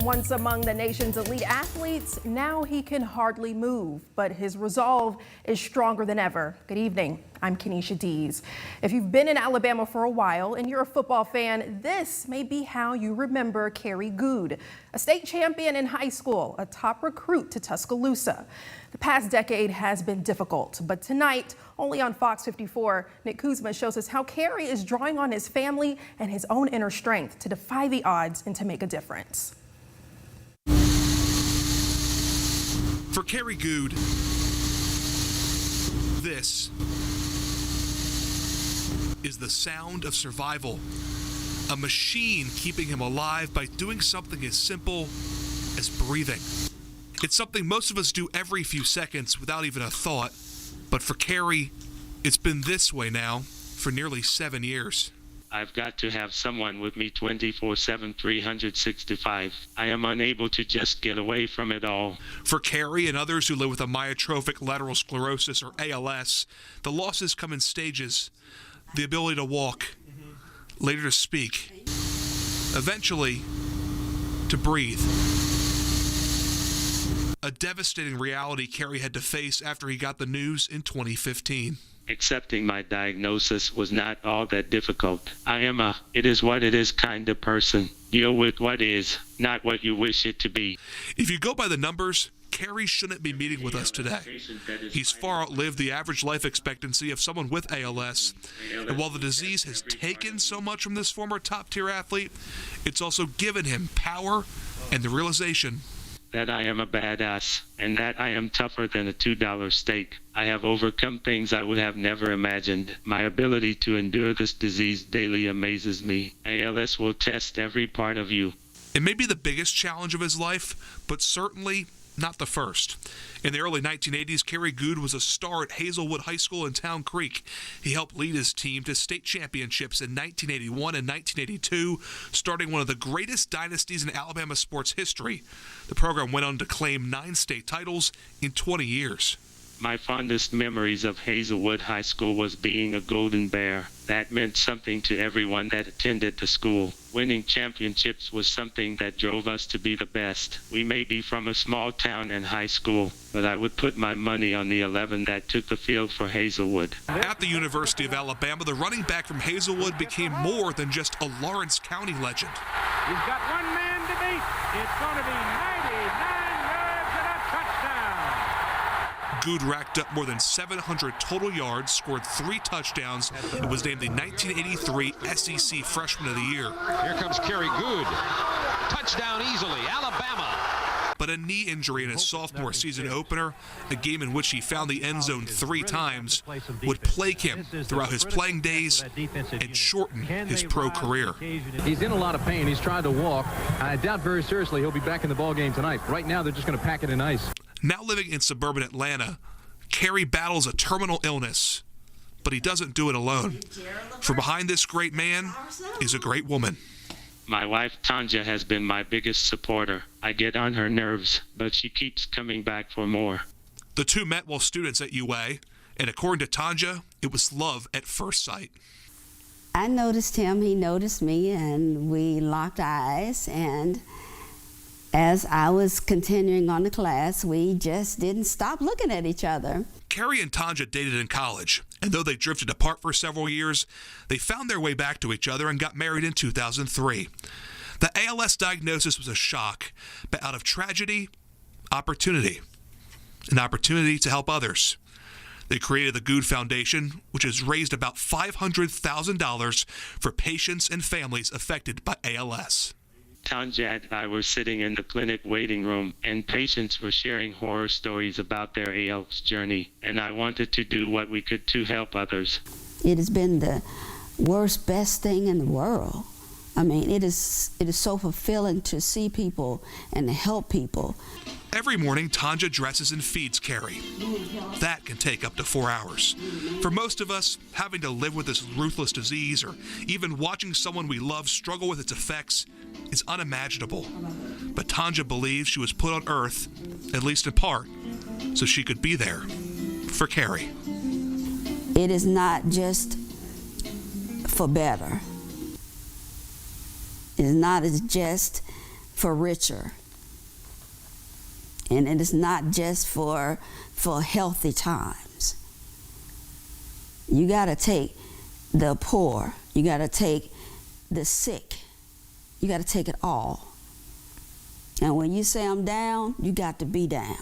Once among the nation's elite athletes, now he can hardly move, but his resolve is stronger than ever. Good evening. I'm Kenesha Dees. If you've been in Alabama for a while and you're a football fan, this may be how you remember Kerry Goode, a state champion in high school, a top recruit to Tuscaloosa. The past decade has been difficult, but tonight, only on Fox 54, Nick Kuzma shows us how Carrie is drawing on his family and his own inner strength to defy the odds and to make a difference. For Kerry Goode, this is the sound of survival. A machine keeping him alive by doing something as simple as breathing. It's something most of us do every few seconds without even a thought. But for Carrie, it's been this way now for nearly 7 years. I've got to have someone with me 24/7, 365. I am unable to just get away from it all. For Carrie and others who live with amyotrophic lateral sclerosis or ALS, the losses come in stages. The ability to walk, later to speak, eventually to breathe. A devastating reality Carrie had to face after he got the news in 2015. Accepting my diagnosis was not all that difficult. I am a it is what it is kind of person. Deal with what is, not what you wish it to be. If you go by the numbers, Carrie shouldn't be meeting with us today. He's far outlived the average life expectancy of someone with ALS. And while the disease has taken so much from this former top-tier athlete, it's also given him power and the realization that I am a badass, and that I am tougher than a $2 steak. I have overcome things I would have never imagined. My ability to endure this disease daily amazes me. ALS will test every part of you. It may be the biggest challenge of his life, but certainly not the first. In the early 1980s, Kerry Goode was a star at Hazelwood High School in Town Creek. He helped lead his team to state championships in 1981 and 1982, starting one of the greatest dynasties in Alabama sports history. The program went on to claim 9 state titles in 20 years. My fondest memories of Hazelwood High School was being a Golden Bear. That meant something to everyone that attended the school. Winning championships was something that drove us to be the best. We may be from a small town and high school, but I would put my money on the 11 that took the field for Hazelwood. At the University of Alabama, the running back from Hazelwood became more than just a Lawrence County legend. He's got one man to beat. It's going to be 99 yards and a touchdown. Goode racked up more than 700 total yards, scored 3 touchdowns, and was named the 1983 SEC Freshman of the Year. Here comes Kerry Goode. Touchdown easily, Alabama. But a knee injury in his sophomore season opener, a game in which he found the end zone 3 times, would plague him throughout his playing days and shorten his pro career. He's in a lot of pain. He's tried to walk. I doubt very seriously he'll be back in the ballgame tonight. Right now, they're just going to pack it in ice. Now living in suburban Atlanta, Carrie battles a terminal illness, but he doesn't do it alone. For behind this great man is a great woman. My wife, Tanja, has been my biggest supporter. I get on her nerves, but she keeps coming back for more. The two met while students at UA, and according to Tanja, it was love at first sight. I noticed him, he noticed me, and we locked eyes, and as I was continuing on the class, we just didn't stop looking at each other. Carrie and Tanja dated in college, and though they drifted apart for several years, they found their way back to each other and got married in 2003. The ALS diagnosis was a shock, but out of tragedy, opportunity. An opportunity to help others. They created the Goode Foundation, which has raised about $500,000 for patients and families affected by ALS. Tanja and I were sitting in the clinic waiting room, and patients were sharing horror stories about their ALS journey, and I wanted to do what we could to help others. It has been the worst, best thing in the world. I mean, it is so fulfilling to see people and to help people. Every morning, Tanja dresses and feeds Carrie. That can take up to 4 hours. For most of us, having to live with this ruthless disease or even watching someone we love struggle with its effects is unimaginable. But Tanja believes she was put on Earth, at least in part, so she could be there for Carrie. It is not just for better. It is not just for richer. And it is not just for healthy times. You got to take the poor. You got to take the sick. You got to take it all. And when you say I'm down, you got to be down.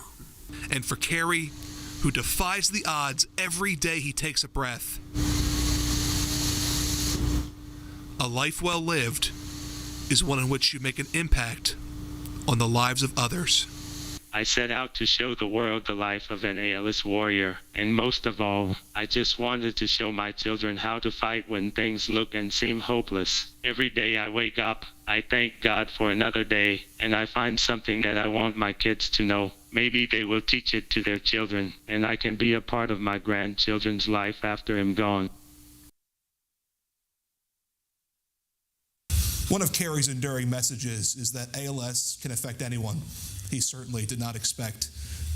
And for Carrie, who defies the odds every day he takes a breath, a life well lived is one in which you make an impact on the lives of others. I set out to show the world the life of an ALS warrior, and most of all, I just wanted to show my children how to fight when things look and seem hopeless. Every day I wake up, I thank God for another day, and I find something that I want my kids to know. Maybe they will teach it to their children, and I can be a part of my grandchildren's life after I'm gone. One of Carrie's enduring messages is that ALS can affect anyone. He certainly did not expect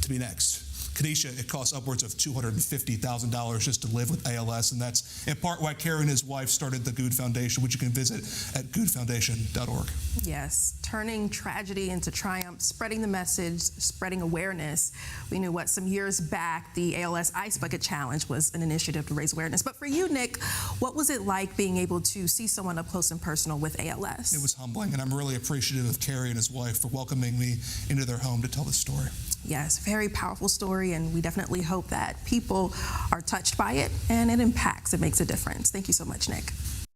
to be next. Kenesha, it costs upwards of $250,000 just to live with ALS, and that's in part why Carrie and his wife started the Goode Foundation, which you can visit at goodefoundation.org. Yes, turning tragedy into triumph, spreading the message, spreading awareness. We knew some years back, the ALS Ice Bucket Challenge was an initiative to raise awareness. But for you, Nick, what was it like being able to see someone up close and personal with ALS? It was humbling, and I'm really appreciative of Carrie and his wife for welcoming me into their home to tell this story. Yes, very powerful story, and we definitely hope that people are touched by it and it makes a difference. Thank you so much, Nick.